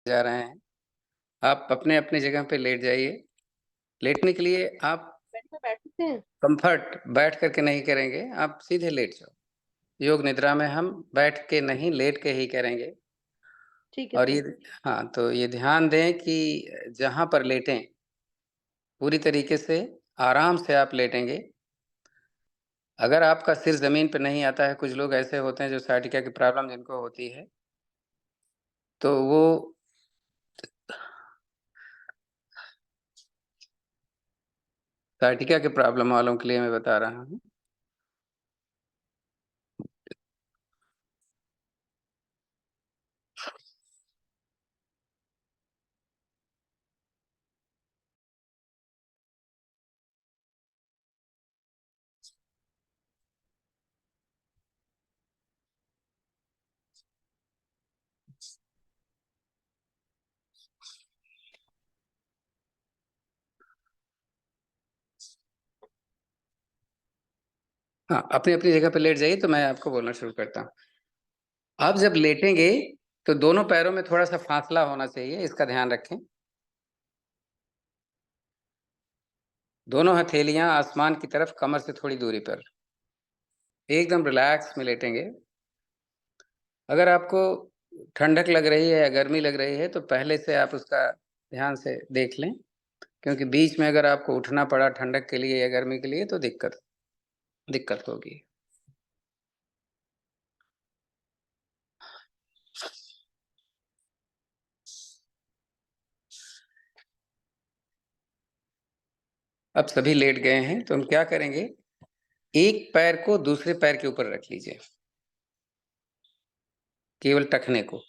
जा रहे हैं। आप अपने-अपनी जगह पे लेट जाइए। लेटने के लिए आप बेड पे बैठ सकते हैं? कम्फ़र्ट बैठ कर के नहीं करेंगे, आप सीधे लेट जाओ। योग निद्रा में हम बैठ के नहीं, लेट के ही करेंगे। ठीक है और सर। ये हाँ, तो ये ध्यान दें कि जहाँ पर लेटें, पूरी तरीके से आराम से आप लेटेंगे। अगर आपका सिर ज़मीन पे नहीं आता है, कुछ लोग ऐसे होते हैं जो साइटिका की प्रॉब्लम जिनको होती है, तो वो साइटिका की प्रॉब्लम वालों के लिए मैं बता रहा हूँ। हाँ, अपनी-अपनी जगह पे लेट जाइए तो मैं आपको बोलना शुरू करता हूँ। आप जब लेटेंगे, तो दोनों पैरों में थोड़ा-सा फासला होना चाहिए, इसका ध्यान रखें। दोनों हथेलियाँ आसमान की तरफ कमर से थोड़ी दूरी पर। एकदम रिलैक्स में लेटेंगे। अगर आपको ठंडक लग रही है या गर्मी लग रही है, तो पहले से आप उसका ध्यान से देख लें, क्योंकि बीच में अगर आपको उठना पड़ा ठंडक के लिए या गर्मी के लिए तो दिक्कत दिक्कत होगी। अब सभी लेट गए हैं, तो हम क्या करेंगे, एक पैर को दूसरे पैर के ऊपर रख लीजिए, केवल टखने को।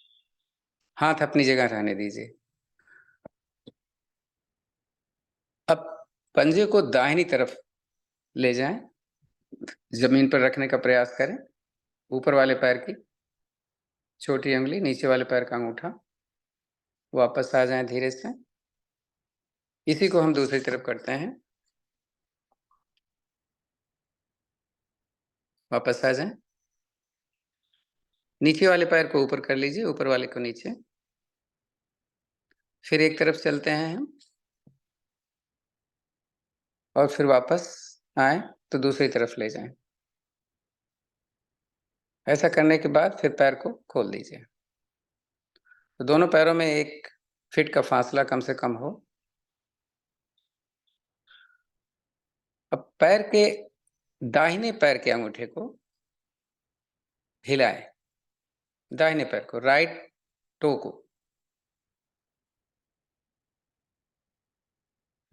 हाथ अपनी जगह रहने दीजिए। अब पंजे को दाहिनी तरफ ले जाएँ, ज़मीन पर रखने का प्रयास करें, ऊपर वाले पैर की छोटी उँगली, नीचे वाले पैर का अंगूठा, वापस आ जाएँ धीरे से। इसी को हम दूसरी तरफ करते हैं। वापस आ जाएँ। नीचे वाले पैर को ऊपर कर लीजिए, ऊपर वाले को नीचे। फिर एक तरफ चलते हैं हम और फिर वापस आएँ, तो दूसरी तरफ ले जाएँ। ऐसा करने के बाद फिर पैर को खोल दीजिए। तो दोनों पैरों में 1 फीट का फासला कम से कम हो। अब पैर के दाहिने पैर के अंगूठे को हिलाएँ, दाहिने पैर को, राइट टो को।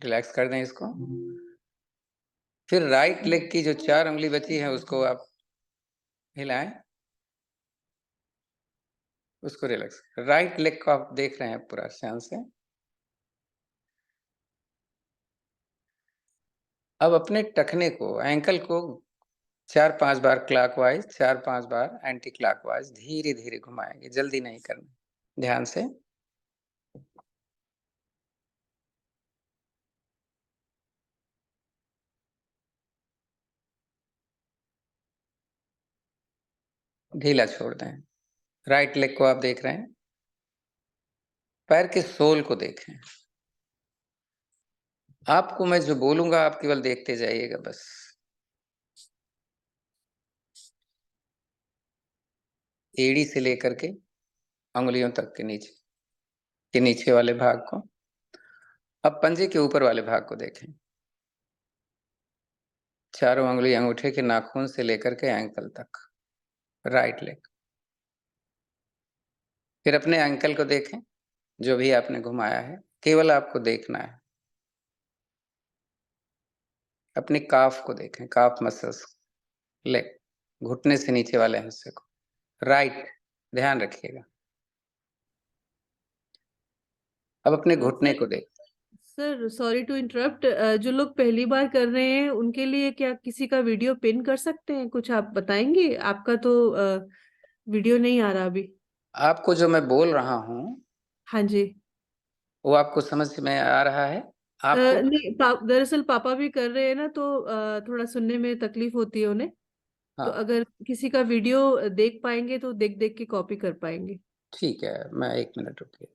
रिलैक्स कर दें इसको। फिर राइट लेग की जो 4 उँगली बची है उसको आप हिलाएँ, उसको रिलैक्स। राइट लेग को आप देख रहे हैं पूरा ध्यान से। अब अपने टखने को, एंकल को 4-5 बार क्लॉकवाइज़, 4-5 बार एंटी क्लॉकवाइज़ धीरे-धीरे घुमाएँगे, जल्दी नहीं करना। ध्यान से। ढीला छोड़ दें। राइट लेग को आप देख रहे हैं। पैर के सोल को देखें। आपको मैं जो बोलूँगा आप केवल देखते जाइएगा बस। एड़ी से लेकर के अंगुलियों तक के नीचे वाले भाग को। अब पंजे के ऊपर वाले भाग को देखें। चारों अंगुली अंगूठे के नाखून से लेकर के एंकल तक, राइट लेग। फिर अपने एंकल को देखें, जो भी आपने घुमाया है, केवल आपको देखना है। अपने काफ को देखें, काफ मसल्स, लेग, घुटने से नीचे वाले हिस्से को, राइट, ध्यान रखिएगा। अब अपने घुटने सर को देखें। सर सॉरी टू इंटरप्ट, जो लोग पहली बार कर रहे हैं उनके लिए क्या किसी का वीडियो पिन कर सकते हैं? कुछ आप बताएंगे? आपका तो वीडियो नहीं आ रहा अभी। आपको जो मैं बोल रहा हूँ, हाँ जी। वो आपको समझ में आ रहा है? आपको नहीं, दरअसल पापा भी कर रहे हैं ना, तो थोड़ा सुनने में तकलीफ होती है उन्हें। तो हाँ, अगर किसी का वीडियो देख पाएंगे तो देख देख के कॉपी कर पाएंगे। ठीक है, मैं 1 मिनट रुकिए।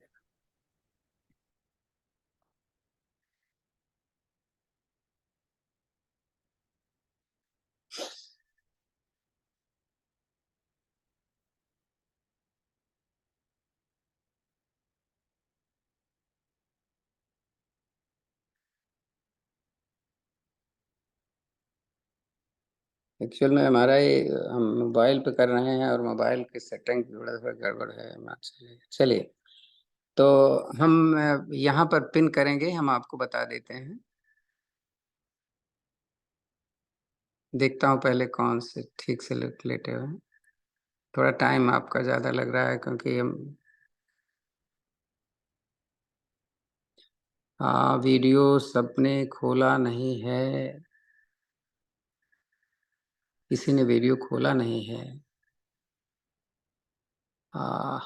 एक्चुअल में हमारा ये हम मोबाइल पे कर रहे हैं और मोबाइल की सेटिंग थोड़ा सा गड़बड़ है। चलिए, तो हम यहाँ पर पिन करेंगे, हम आपको बता देते हैं। देखता हूँ पहले कौन से ठीक से लेटे हुए हैं। थोड़ा टाइम आपका ज़्यादा लग रहा है क्योंकि हम हाँ, वीडियो सबने खोला नहीं है, किसी ने वीडियो खोला नहीं है। आ,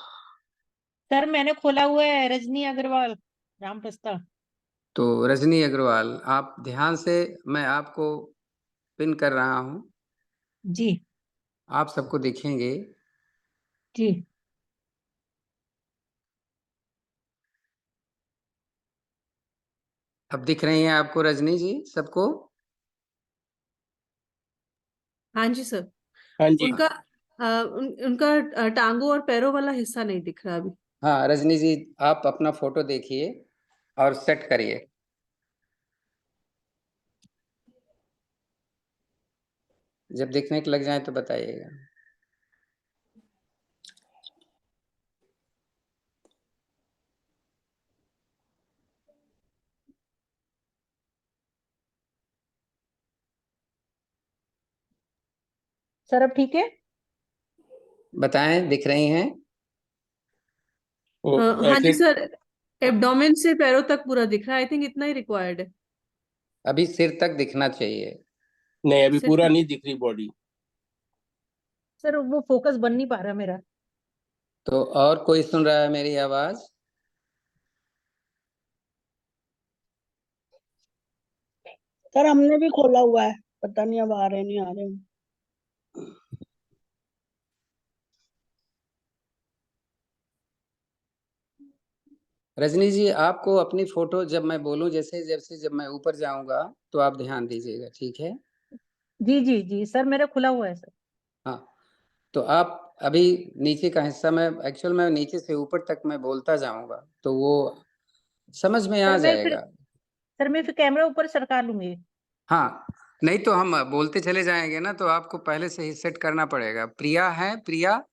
सर मैंने खोला हुआ है, रजनी अग्रवाल, रामप्रस्ताव। तो रजनी अग्रवाल, आप ध्यान से, मैं आपको पिन कर रहा हूँ, जी आप सबको दिखेंगे। जी। अब दिख रही हैं आपको रजनी जी सबको? हाँ जी सर। हाँ जी। उनका उनका टांगों और पैरों वाला हिस्सा नहीं दिख रहा अभी। हाँ रजनी जी, आप अपना फोटो देखिए और सेट करिए। जब दिखने के लग जाए तो बताइएगा। सर अब ठीक है? बताएं, दिख रही हैं? वो हाँ जी ऐसे सर, एब्डोमेन से पैरों तक पूरा दिख रहा है। आई थिंक इतना ही रिक्वायर्ड है। अभी सिर तक दिखना चाहिए। नहीं, अभी सिर पूरा तक। नहीं दिख रही बॉडी। सर वो फोकस बन नहीं पा रहा मेरा। तो और कोई सुन रहा है मेरी आवाज? सर हमने भी खोला हुआ है, पता नहीं अब आ रहे नहीं आ रहे। रजनी जी, आपको अपनी फोटो जब मैं बोलूं, जैसे जैसे जब मैं ऊपर जाऊंगा तो आप ध्यान दीजिएगा, ठीक है? जी जी जी सर, मेरा खुला हुआ है सर। हाँ, तो आप अभी नीचे का हिस्सा में, एक्चुअल में नीचे से ऊपर तक मैं बोलता जाऊंगा तो वो समझ में आ जाएगा। सर मैं फिर कैमरा ऊपर सरका लूंगी। हाँ, नहीं तो हम बोलते चले जाएंगे ना, तो आपको पहले से ही सेट करना पड़ेगा। प्रिया है, प्रिया?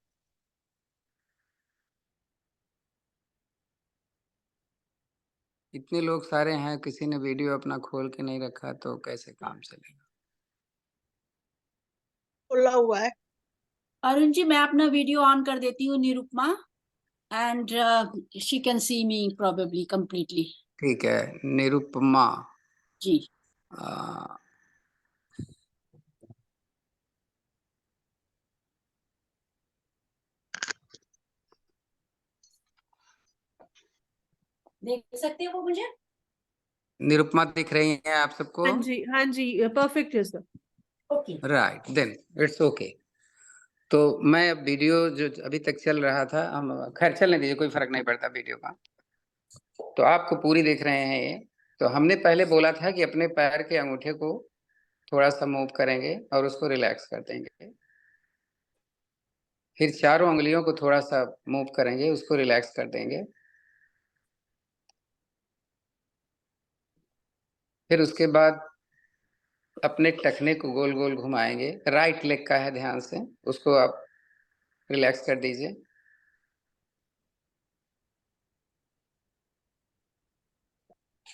इतने लोग सारे हैं, किसी ने वीडियो अपना खोल के नहीं रखा तो कैसे काम चलेगा? खोला हुआ है। अरुण जी, मैं अपना वीडियो ऑन कर देती हूँ, Nirupama, and she can see me probably completely. ठीक है, निरुपमा। जी। आ, देख सकते हो वो मुझे? निरुपमा दिख रही हैं आप सबको? हाँ जी, परफेक्ट है sir. Okay. Right, then it's okay. तो मैं अब वीडियो जो अभी तक चल रहा था, हम खैर चलने दीजिए, कोई फर्क नहीं पड़ता वीडियो का। तो आपको पूरी देख रहे हैं ये। तो हमने पहले बोला था कि अपने पैर के अंगूठे को थोड़ा सा मूव करेंगे और उसको रिलैक्स कर देंगे। फिर चारों उंगलियों को थोड़ा सा मूव करेंगे, उसको रिलैक्स कर देंगे। फिर उसके बाद अपने टखने को गोल गोल घुमाएंगे। राइट लेग का है, ध्यान से उसको आप रिलैक्स कर दीजिए।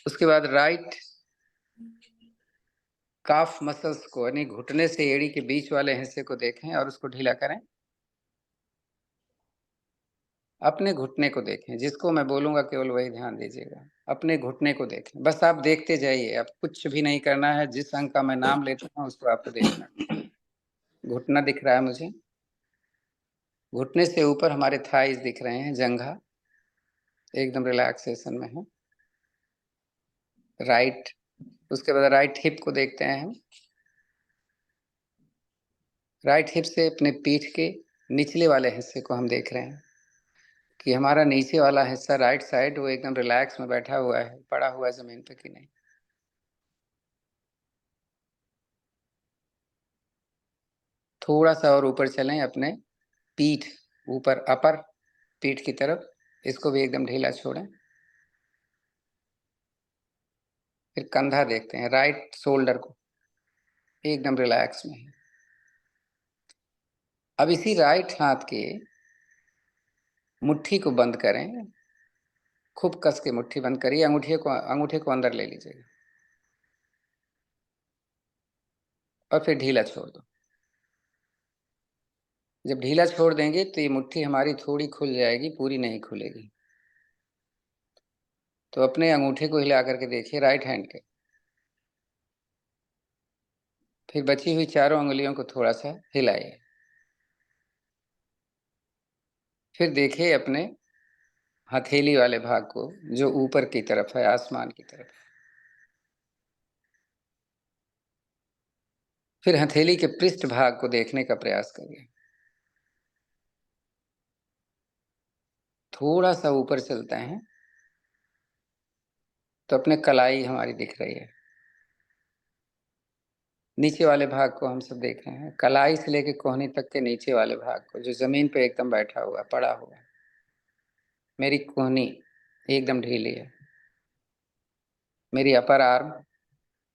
उसके बाद राइट काफ मसल्स को, यानी घुटने से एड़ी के बीच वाले हिस्से को देखें और उसको ढीला करें। अपने घुटने को देखें, जिसको मैं बोलूंगा केवल वही ध्यान दीजिएगा। अपने घुटने को देखें, बस आप देखते जाइए, आप कुछ भी नहीं करना है। जिस अंग का मैं नाम लेता हूँ उसको आपको देखना है। घुटना दिख रहा है मुझे, घुटने से ऊपर हमारे थाइज दिख रहे हैं, जंघा एकदम रिलैक्सेशन में है। राइट, उसके बाद राइट हिप को देखते हैं हम। राइट हिप से अपने पीठ के निचले वाले हिस्से को हम देख रहे हैं कि हमारा नीचे वाला हिस्सा राइट साइड वो एकदम रिलैक्स में बैठा हुआ है, पड़ा हुआ है जमीन पे कि नहीं। थोड़ा सा और ऊपर चलें, अपने पीठ ऊपर, अपर पीठ की तरफ, इसको भी एकदम ढीला छोड़ें। फिर कंधा देखते हैं, राइट शोल्डर को एकदम रिलैक्स में है। अब इसी राइट हाथ के मुट्ठी को बंद करें, खूब कस के मुट्ठी बंद करिए, अंगूठे को अंदर ले लीजिएगा और फिर ढीला छोड़ दो। जब ढीला छोड़ देंगे तो ये मुट्ठी हमारी थोड़ी खुल जाएगी, पूरी नहीं खुलेगी। तो अपने अंगूठे को हिला करके देखिए, राइट हैंड के। फिर बची हुई चारों उंगलियों को थोड़ा सा हिलाइए। फिर देखिए अपने हथेली वाले भाग को जो ऊपर की तरफ है, आसमान की तरफ। फिर हथेली के पृष्ठ भाग को देखने का प्रयास करिए। थोड़ा सा ऊपर चलते हैं तो अपने कलाई हमारी दिख रही है। नीचे वाले भाग को हम सब देख रहे हैं, कलाई से लेकर कोहनी तक के नीचे वाले भाग को जो जमीन पे एकदम बैठा हुआ, पड़ा हुआ। मेरी कोहनी एकदम ढीली है। मेरी अपर आर्म,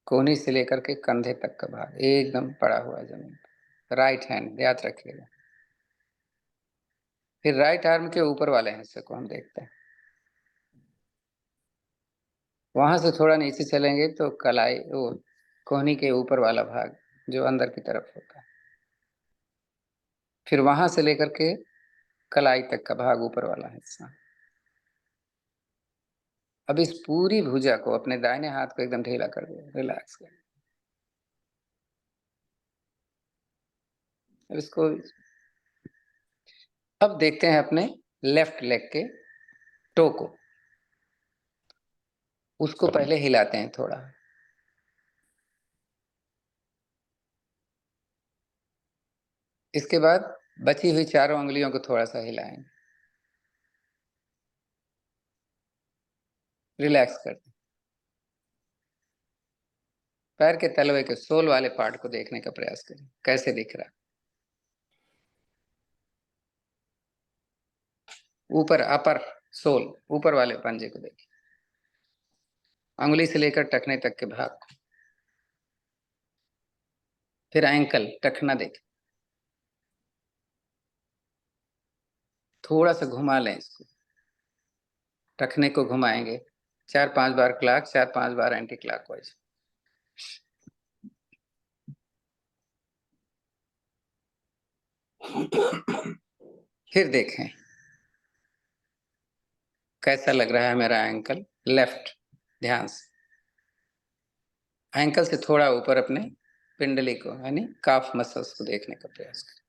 कोहनी से लेकर के कंधे तक का भाग एकदम पड़ा हुआ है जमीन पर। राइट हैंड, याद रखिएगा। फिर राइट आर्म के ऊपर वाले हिस्से को हम देखते हैं। वहां से थोड़ा नीचे चलेंगे तो कलाई, वो कोहनी के ऊपर वाला भाग जो अंदर की तरफ होता है। फिर वहां से लेकर के कलाई तक का भाग, ऊपर वाला हिस्सा। अब इस पूरी भुजा को अपने दाहिने हाथ को एकदम ढीला कर दो, रिलैक्स कर। अब इसको, अब देखते हैं अपने लेफ्ट लेग के टो को। उसको पहले हिलाते हैं थोड़ा। इसके बाद बची हुई चारों उंगलियों को थोड़ा सा हिलाएंगे, रिलैक्स कर दें। पैर के तलवे के सोल वाले पार्ट को देखने का प्रयास करें, कैसे दिख रहा है। ऊपर अपर सोल, ऊपर वाले पंजे को देखिए, अंगुली से लेकर टखने तक के भाग को। फिर एंकल, टखना देखें, थोड़ा सा घुमा लें इसको। टखने को घुमाएंगे 4-5 बार क्लॉक, 4-5 बार एंटी क्लॉकवाइज। फिर देखें कैसा लग रहा है मेरा एंकल लेफ्ट। ध्यान से एंकल से थोड़ा ऊपर अपने पिंडली को, यानी काफ मसल्स को देखने का प्रयास करें।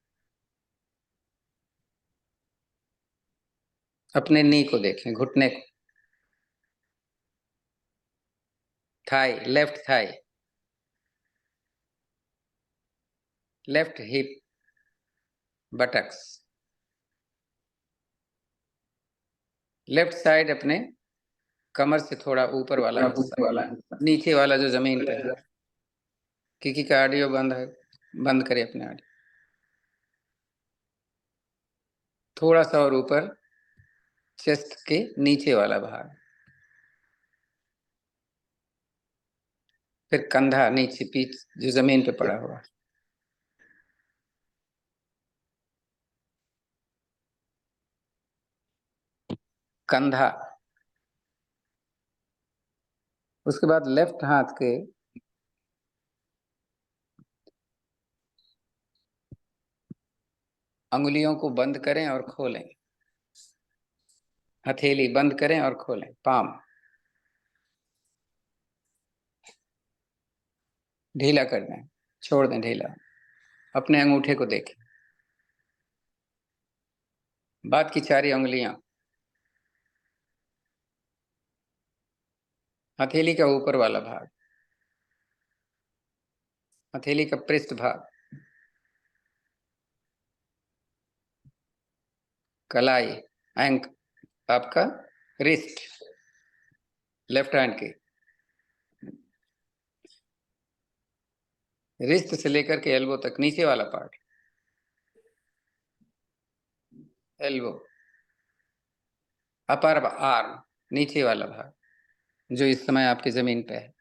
अपने नी को देखें, घुटने को, thigh, left thigh, left hip, buttocks, left side अपने कमर से थोड़ा ऊपर वाला हिस्सा, नीचे वाला जो जमीन पे है। किसी का ऑडियो बंद है, बंद करिए अपने ऑडियो। थोड़ा सा और ऊपर चेस्ट के नीचे वाला भाग। फिर कंधा नीचे, पीठ जो जमीन पे पड़ा हुआ। कंधा। उसके बाद लेफ्ट हाथ के अंगुलियों को बंद करें और खोलें। हथेली बंद करें और खोलें, पाम ढीला कर दें, छोड़ दें ढीला। अपने अंगूठे को देखें। बाद की 4 उंगलियां, हथेली का ऊपर वाला भाग, हथेली का पृष्ठ भाग, कलाई, एंक, आपका रिस्ट, लेफ्ट हैंड की रिस्ट से लेकर के एल्बो तक नीचे वाला पार्ट, एल्बो, अपर आर्म नीचे वाला भाग जो इस समय आपकी जमीन पे है।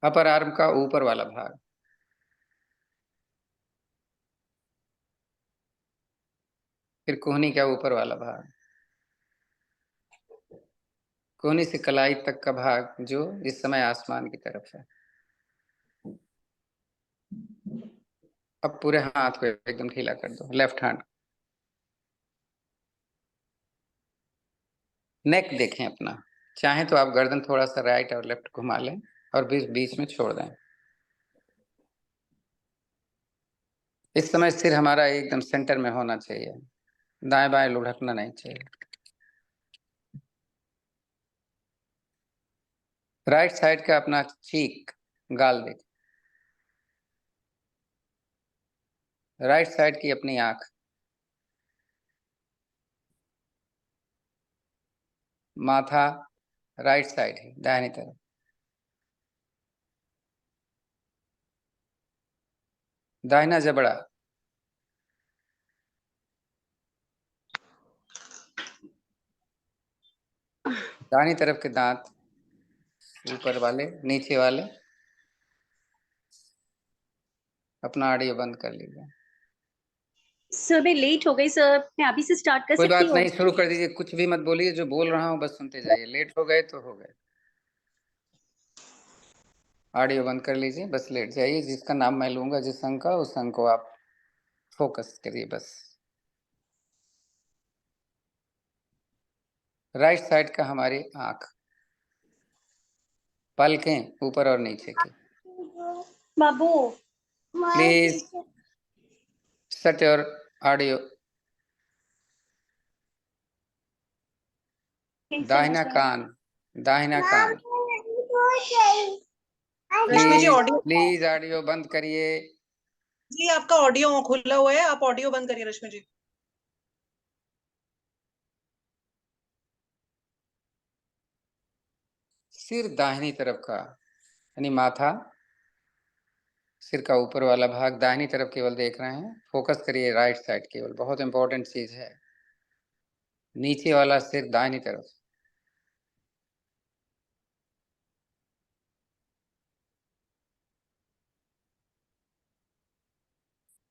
अपर आर्म का ऊपर वाला भाग, फिर कोहनी का ऊपर वाला भाग, कोहनी से कलाई तक का भाग जो इस समय आसमान की तरफ है। अब पूरे हाथ को एकदम ढीला कर दो, लेफ्ट हैंड। नेक देखें अपना, चाहे तो आप गर्दन थोड़ा सा राइट और लेफ्ट घुमा लें और बीच बीच में छोड़ दें। इस समय सिर हमारा एकदम सेंटर में होना चाहिए, दाएं बाएं लुढ़कना नहीं चाहिए। राइट साइड का अपना चीक, गाल देखें। राइट साइड की अपनी आंख, माथा राइट साइड है, दाहिनी तरफ। दाहिना जबड़ा, दाहिनी तरफ के दांत, ऊपर वाले नीचे वाले। अपना ऑडियो बंद कर लीजिए। सर मैं लेट हो गई सर, मैं अभी से स्टार्ट कर कोई सकती बात हूँ? नहीं, शुरू कर दीजिए। कुछ भी मत बोलिए, जो बोल रहा हूँ बस सुनते जाइए। लेट हो गए तो हो गए। ऑडियो बंद कर लीजिए, बस लेट जाइए। जिसका नाम मैं लूंगा, जिस अंक का, उस अंक को आप फोकस करिए बस। राइट साइड का हमारी आंख, पलकें ऊपर और नीचे की। बाबू प्लीज सेट योर ऑडियो। दाहिना कान, दाहिना कान। रश्मि जी प्लीज ऑडियो, प्लीज ऑडियो बंद करिए। जी आपका ऑडियो खुला हुआ है, आप ऑडियो बंद करिए रश्मि जी। सिर दाहिनी तरफ का, यानी माथा, सिर का ऊपर वाला भाग दाहिनी तरफ केवल देख रहे हैं। फोकस करिए राइट साइड केवल, बहुत इंपॉर्टेंट चीज है। नीचे वाला सिर दाहिनी तरफ।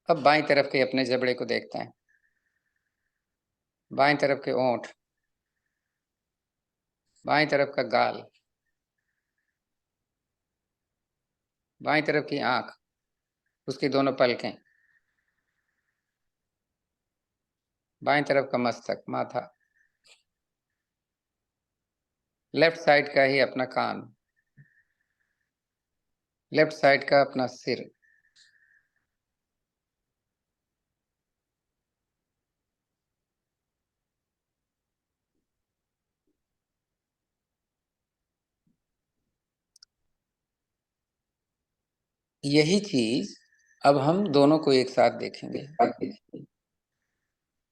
अब बाईं तरफ के अपने जबड़े को देखते हैं। बाईं तरफ के ओंठ, बाईं तरफ का गाल, बाईं तरफ की आंख, उसकी दोनों पलकें, बाईं तरफ का मस्तक, माथा, लेफ्ट साइड का ही अपना कान, लेफ्ट साइड का अपना सिर। यही चीज अब हम दोनों को एक साथ देखेंगे।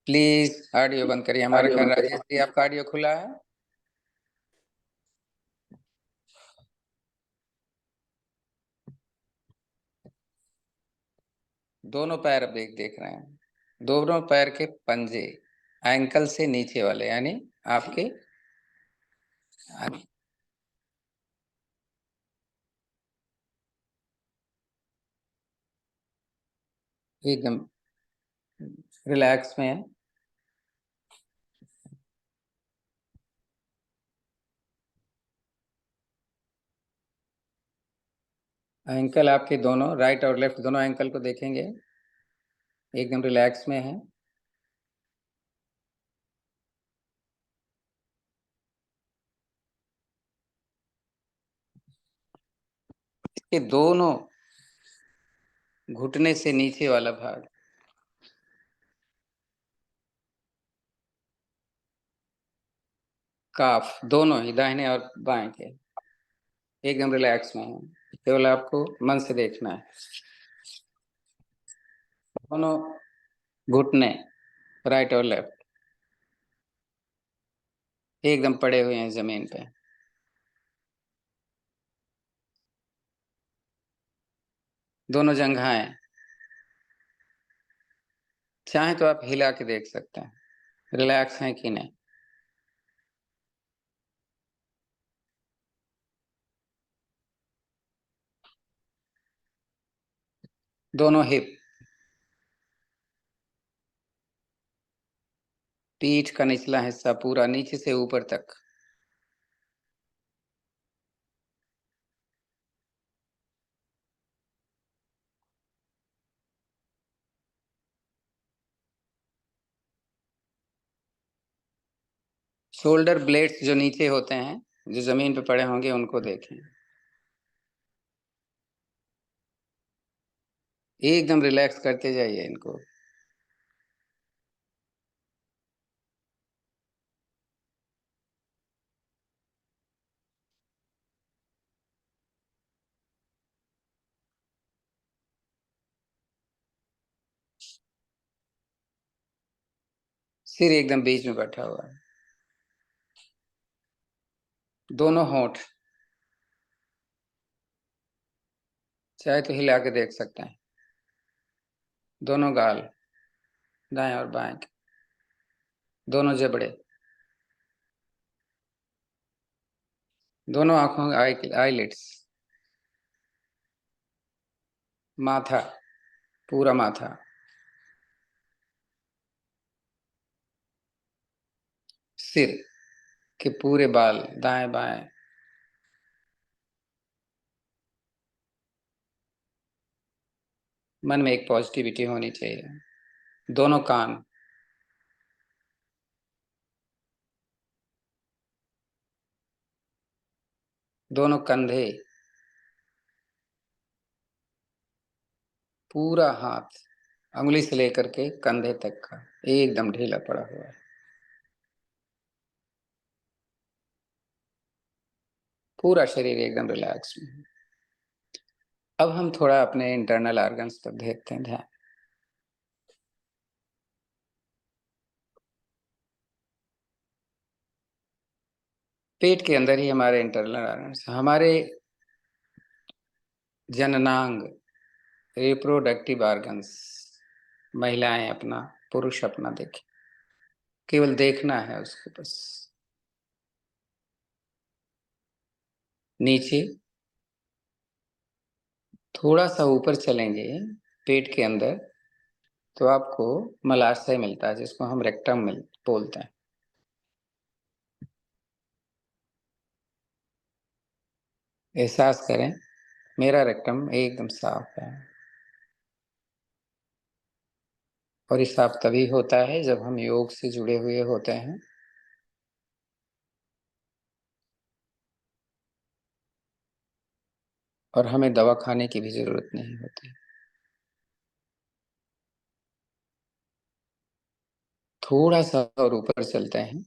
प्लीज ऑडियो बंद करिए। हमारा ख्याल राजेश जी आपका ऑडियो खुला है। दोनों पैर अब देख रहे हैं। दोनों पैर के पंजे एंकल से नीचे वाले, यानी आपके एकदम रिलैक्स में है। एंकल आपके दोनों, राइट और लेफ्ट दोनों एंकल को देखेंगे, एकदम रिलैक्स में है। इसके दोनों घुटने से नीचे वाला भाग, काफ, दोनों ही दाहिने और बाएं के एकदम रिलैक्स में है। केवल आपको मन से देखना है। दोनों घुटने राइट और लेफ्ट एकदम पड़े हुए हैं जमीन पे। दोनों जंघाएं, चाहे तो आप हिला के देख सकते हैं रिलैक्स हैं कि नहीं। दोनों हिप, पीठ का निचला हिस्सा पूरा नीचे से ऊपर तक। शोल्डर ब्लेड्स जो नीचे होते हैं, जो जमीन पे पड़े होंगे, उनको देखें। एकदम रिलैक्स करते जाइए इनको। सिर एकदम बीच में बैठा हुआ है। दोनों होंठ चाहे तो हिला के देख सकते हैं। दोनों गाल, दाएं और बाएं, दोनों जबड़े, दोनों आंखों आईलिड्स, माथा, पूरा माथा, सिर के पूरे बाल, दाएं बाएं, मन में एक पॉजिटिविटी होनी चाहिए। दोनों कान, दोनों कंधे, पूरा हाथ अंगुली से लेकर के कंधे तक का एकदम ढीला पड़ा हुआ है। पूरा शरीर एकदम रिलैक्स में है। अब हम थोड़ा अपने इंटरनल ऑर्गन्स पर देखते हैं ध्यान। पेट के अंदर ही हमारे इंटरनल ऑर्गन्स, हमारे जननांग, रिप्रोडक्टिव ऑर्गन्स, महिलाएं अपना, पुरुष अपना देखें। केवल देखना है उसको बस। नीचे थोड़ा सा ऊपर चलेंगे पेट के अंदर तो आपको मलाशय मिलता है, जिसको हम रेक्टम बोलते हैं। एहसास करें मेरा रेक्टम एकदम साफ है। और ये साफ तभी होता है जब हम योग से जुड़े हुए होते हैं। और हमें दवा खाने की भी जरूरत नहीं होती। थोड़ा सा और ऊपर चलते हैं।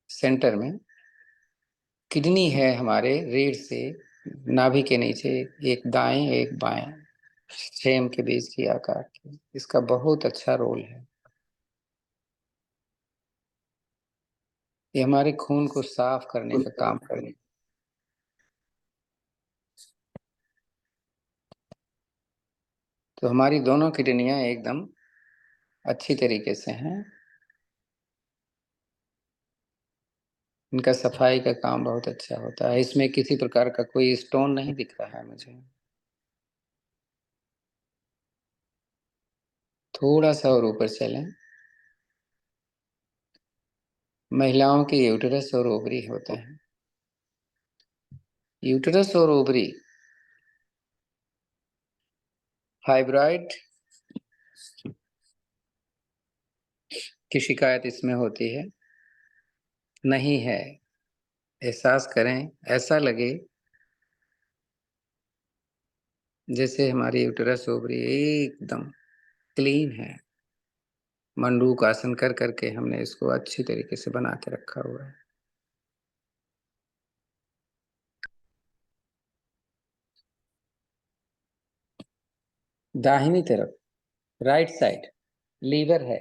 सेंटर में किडनी है हमारे रीढ़ से नाभि के नीचे, एक दाएं एक बाएं, सेम के बीच की आकार की। इसका बहुत अच्छा रोल है। ये हमारे खून को साफ करने का काम करें। तो हमारी दोनों किडनियां एकदम अच्छी तरीके से हैं। इनका सफाई का काम बहुत अच्छा होता है। इसमें किसी प्रकार का कोई स्टोन नहीं दिख रहा है मुझे। थोड़ा सा और ऊपर चलें। महिलाओं के यूटेरस और ओवरी होते हैं। यूटेरस और ओवरी, फाइब्रॉइड की शिकायत इसमें होती है? नहीं है। एहसास करें, ऐसा लगे जैसे हमारी यूटेरस ओवरी एकदम क्लीन है। मंडूक आसन कर करके हमने इसको अच्छी तरीके से बना के रखा हुआ है। दाहिनी तरफ, राइट साइड, लीवर है।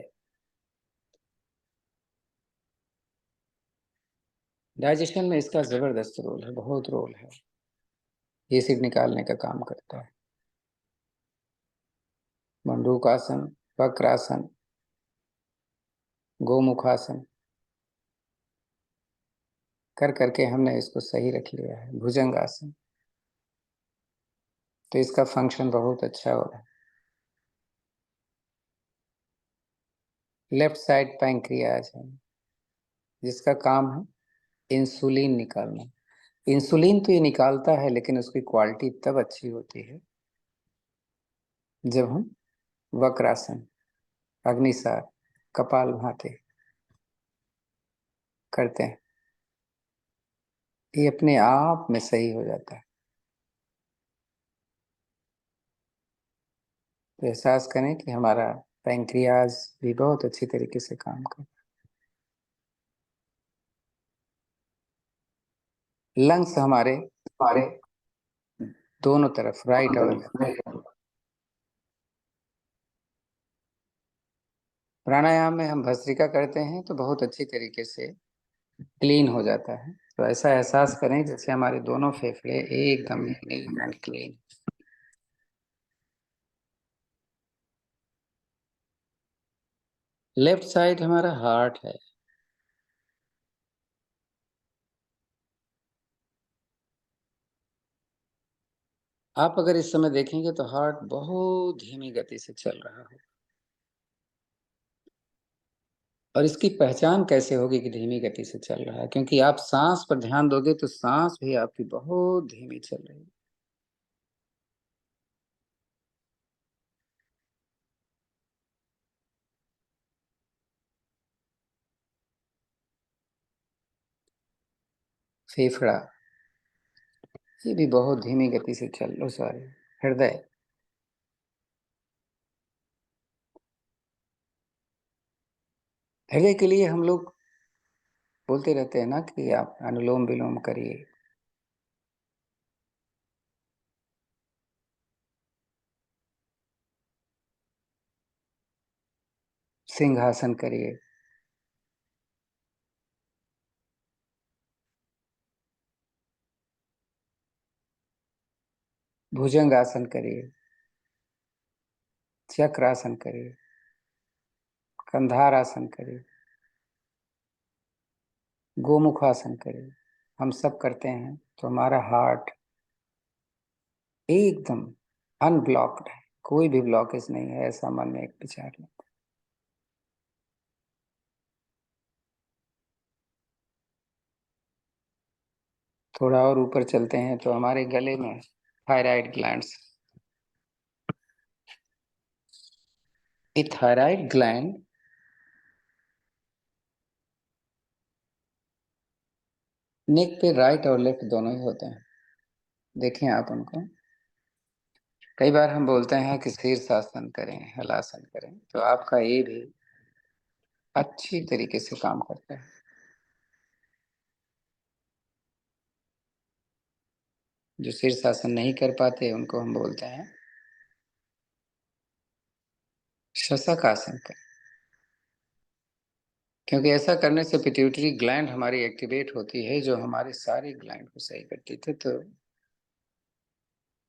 डाइजेशन में इसका जबरदस्त रोल है, बहुत रोल है। एसिड निकालने का काम करता है। मंडूकासन, वक्रासन, गोमुखासन कर करके हमने इसको सही रख लिया है। भुजंगासन, तो इसका फंक्शन बहुत अच्छा हो रहा है। लेफ्ट साइड पैंक्रियाज है, जिसका काम है इंसुलिन निकालना। इंसुलिन तो ये निकालता है, लेकिन उसकी क्वालिटी तब अच्छी होती है जब हम वक्रासन, अग्निसार, कपालभाति करते हैं। ये अपने आप में सही हो जाता है। तो एहसास करें कि हमारा पैंक्रियाज भी बहुत अच्छी तरीके से काम कर। लंग्स हमारे हमारे दोनों तरफ, राइट और लेफ्ट। प्राणायाम में हम भस्त्रिका करते हैं तो बहुत अच्छी तरीके से क्लीन हो जाता है। तो ऐसा एहसास करें जैसे हमारे दोनों फेफड़े एकदम neat and clean. Left side हमारा हार्ट है। आप अगर इस समय देखेंगे तो हार्ट बहुत धीमी गति से चल रहा है। और इसकी पहचान कैसे होगी कि धीमी गति से चल रहा है? क्योंकि आप सांस पर ध्यान दोगे तो सांस भी आपकी बहुत धीमी चल रही है। फेफड़ा, ये भी बहुत धीमी गति से चल लो सारे। हृदय, हृदय के लिए हम लोग बोलते रहते हैं ना कि आप अनुलोम विलोम करिए, सिंहासन करिए, भुजंग आसन करिए, चक्रासन करिए, कंधार आसन करिए, गोमुखासन करिए। हम सब करते हैं तो हमारा हार्ट एकदम अनब्लॉक्ड है, कोई भी ब्लॉकेज नहीं है, ऐसा मन में एक विचार लें। थोड़ा और ऊपर चलते हैं तो हमारे गले में थायराइड ग्लैंड्स। ये थायराइड ग्लैंड नेक पे राइट और लेफ्ट दोनों ही होते हैं। देखें आप उनको। कई बार हम बोलते हैं कि शीर्षासन करें, हलासन करें, तो आपका ये भी अच्छी तरीके से काम करता है। जो शीर्षासन नहीं कर पाते उनको हम बोलते हैं शशक आसन करें, क्योंकि ऐसा करने से पिट्यूटरी ग्लैंड हमारी एक्टिवेट होती है, जो हमारे सारे ग्लैंड को सही करती थी। तो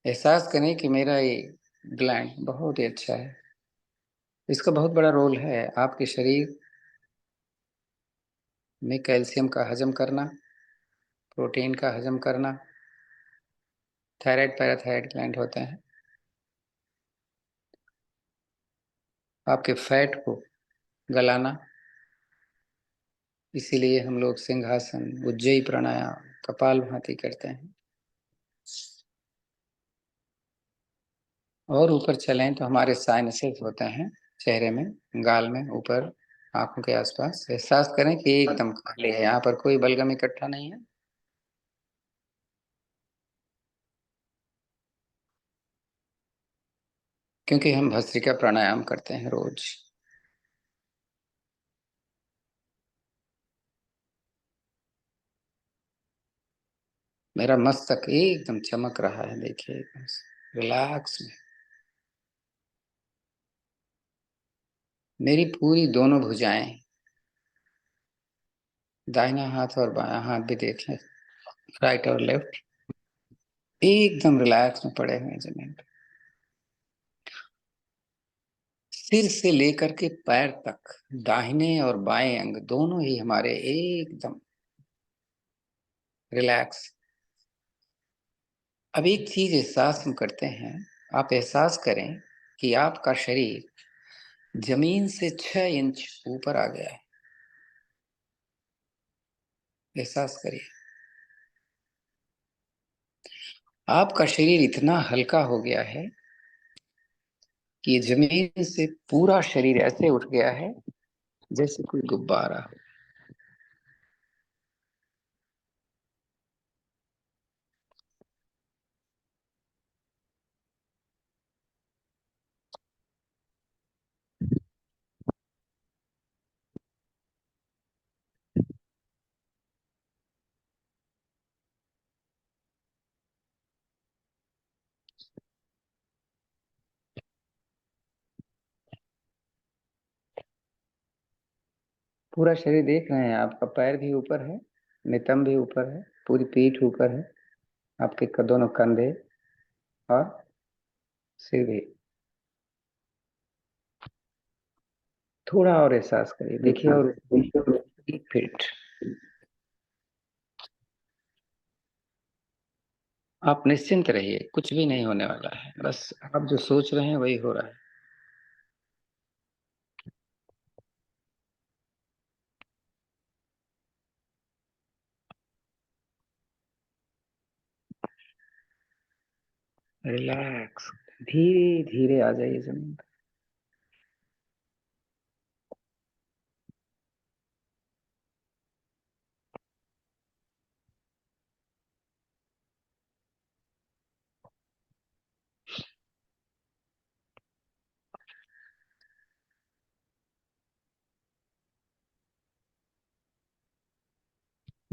एहसास करें कि मेरा ये ग्लैंड बहुत ही अच्छा है। इसका बहुत बड़ा रोल है आपके शरीर में कैल्शियम का हजम करना, प्रोटीन का हजम करना। थायराइड पैराथायराइड ग्लैंड होते हैं आपके फैट को गलाना। इसीलिए हम लोग सिंहासन, उज्जयी प्राणायाम, कपालभाति करते हैं। और ऊपर चलें तो हमारे साइनसेस होते हैं चेहरे में, गाल में, ऊपर आंखों के आसपास। एहसास करें कि एकदम खाली है, यहाँ पर कोई बलगम इकट्ठा नहीं है। क्योंकि हम भस्त्रिका प्राणायाम करते हैं रोज। मेरा मस्तक एकदम चमक रहा है, देखिए एकदम रिलैक्स में। मेरी पूरी दोनों भुजाएं, दाहिना हाथ और बायां हाथ भी देख लें, राइट और लेफ्ट, एकदम रिलैक्स में पड़े हुए हैं जमीन पे। सिर से लेकर के पैर तक, दाहिने और बाएं अंग दोनों ही हमारे एकदम रिलैक्स। अब एक चीज एहसास हम करते हैं, आप एहसास करें कि आपका शरीर जमीन से 6 इंच ऊपर आ गया है। एहसास करिए, आपका शरीर इतना हल्का हो गया है कि ये जमीन से पूरा शरीर ऐसे उठ गया है जैसे कोई गुब्बारा हो। पूरा शरीर देख रहे हैं, आपका पैर भी ऊपर है, नितंब भी ऊपर है, पूरी पीठ ऊपर है, आपके दोनों कंधे और सिर भी। थोड़ा और एहसास करिए, देखिए, और एक फीट। आप निश्चिंत रहिए, कुछ भी नहीं होने वाला है, बस आप जो सोच रहे हैं वही हो रहा है। रिलैक्स, धीरे धीरे आ जाइए जमीन पर।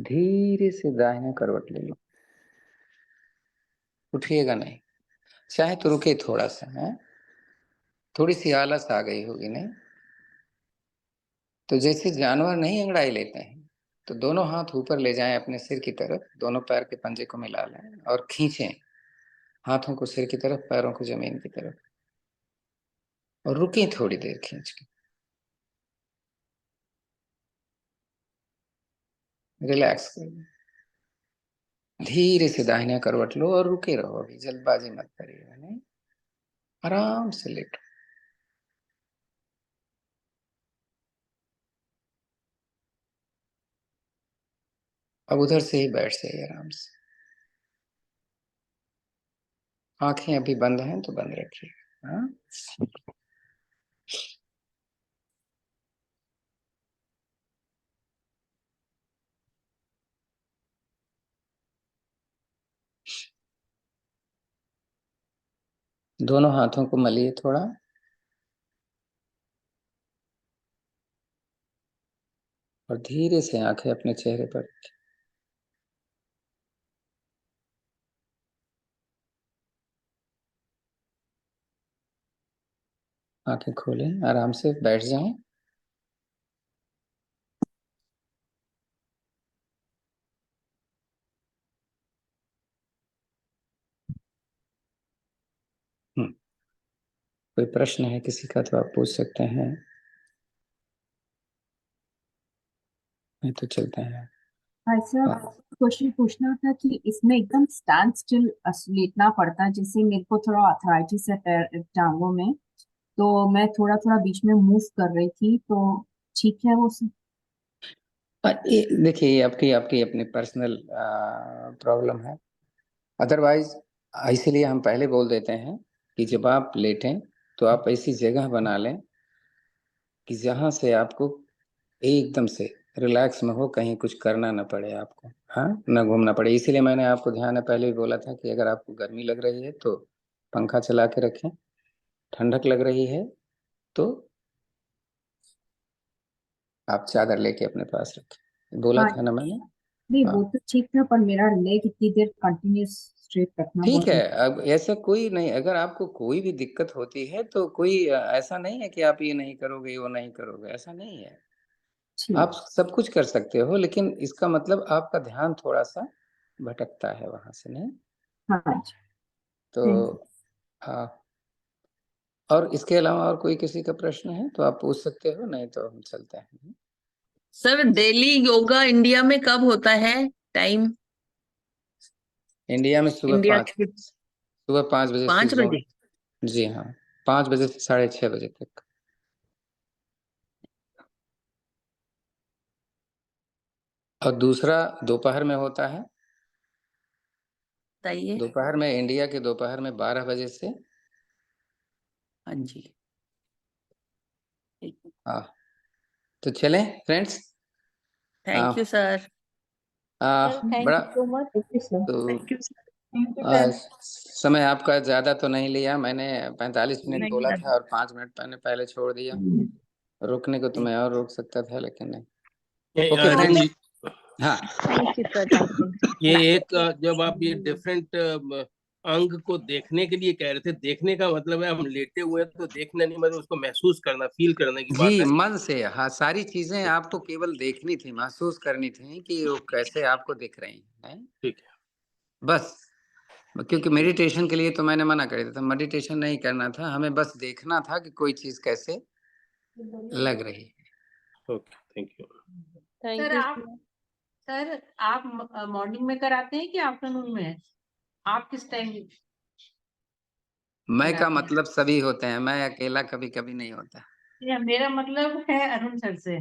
धीरे से दाहिने करवट ले लो, उठिएगा नहीं, चाहे तो रुके थोड़ा सा है। थोड़ी सी आलस आ गई होगी, नहीं तो जैसे जानवर नहीं अंगड़ाई लेते हैं, तो दोनों हाथ ऊपर ले जाएं अपने सिर की तरफ, दोनों पैर के पंजे को मिला लें और खींचें हाथों को सिर की तरफ, पैरों को जमीन की तरफ, और रुकें थोड़ी देर खींच के। रिलैक्स करिए, धीरे से दाहिने करवट लो और रुके रहो, अभी जल्दबाजी मत करिएगा, नहीं, आराम से लेटो। अब उधर से ही बैठ जाइए आराम से। आंखें अभी बंद हैं तो बंद रखिए। हाँ, दोनों हाथों को मलिए थोड़ा, और धीरे से आंखें अपने चेहरे पर रखिए। आंखें खोलें, आराम से बैठ जाएं। कोई प्रश्न है किसी का तो आप पूछ सकते हैं, नहीं तो चलते हैं। हाँ सर, हाँ, क्वेश्चन पूछना था कि इसमें एकदम स्टैंड स्टिल लेटना पड़ता है, जैसे मेरे को थोड़ा आर्थराइटिस है पैर टांगों में, तो मैं थोड़ा थोड़ा बीच में मूव कर रही थी, तो ठीक है वो सब? ये देखिए, ये आपकी आपकी अपनी पर्सनल प्रॉब्लम है। अदरवाइज इसीलिए हम पहले बोल देते हैं कि जब आप लेटें तो आप ऐसी जगह बना लें कि जहां से आपको एकदम से रिलैक्स में हो, कहीं कुछ करना ना पड़े आपको, हाँ, ना घूमना पड़े। इसीलिए मैंने आपको ध्यान में पहले भी बोला था कि अगर आपको गर्मी लग रही है तो पंखा चला के रखें, ठंडक लग रही है तो आप चादर लेके अपने पास रखें, बोला हाँ था ना मैंने। नहीं, हाँ, वो तो ठीक था, पर मेरा लेग इतनी देर कंटिन्यूस स्ट्रेट रखना ठीक बहुत है। अब ऐसा कोई नहीं, अगर आपको कोई भी दिक्कत होती है तो कोई ऐसा नहीं है कि आप ये नहीं करोगे वो नहीं करोगे, ऐसा नहीं है। ठीक। आप सब कुछ कर सकते हो, लेकिन इसका मतलब आपका ध्यान थोड़ा सा भटकता है वहां से, नहीं हाँ जी, तो। Thank you. हाँ, और इसके अलावा और कोई किसी का प्रश्न है तो आप पूछ सकते हो, नहीं तो हम चलते हैं। सर डेली योगा इंडिया में कब होता है टाइम? इंडिया में सुबह इंडिया 5, के सुबह 5 बजे से 5 बजे? जी हाँ, 5 बजे से 6:30 बजे तक। और दूसरा दोपहर में होता है। बताइए। दोपहर में इंडिया के दोपहर में 12 बजे से। हाँ जी। हाँ, तो चलें friends. Thank you sir. Thank बड़ा यू सो मच। तो थैंक यू समय आपका ज्यादा तो नहीं लिया, मैंने 45 मिनट नहीं बोला लिया। था और 5 मिनट मैंने पहले छोड़ दिया। रोकने को तो मैं और रोक सकता था, लेकिन नहीं। Okay Arun friends. जी, हाँ, thank you sir, thank you. ये एक जब आप ये डिफरेंट अंग को देखने के लिए कह रहे थे, देखने का मतलब है हम लेटे हुए हैं तो देखना नहीं, मतलब उसको महसूस करना, फील करने की बात जी, है। मन से। हाँ, सारी चीजें आपको केवल देखनी थी, महसूस करनी थी कि वो कैसे आपको दिख रही हैं। ठीक है। बस, क्योंकि मेडिटेशन के लिए तो मैंने मना कर दिया था, मेडिटेशन नहीं करना था, हमें बस देखना था कि कोई चीज कैसे लग रही है। Okay, thank you. Thank sir you. Sir आप मॉर्निंग में कराते हैं कि आफ्टरनून में? आप किस टाइम मैं का कराते हैं? मतलब सभी होते हैं, मैं अकेला कभी कभी नहीं होता। या मेरा मतलब है अरुण सर से।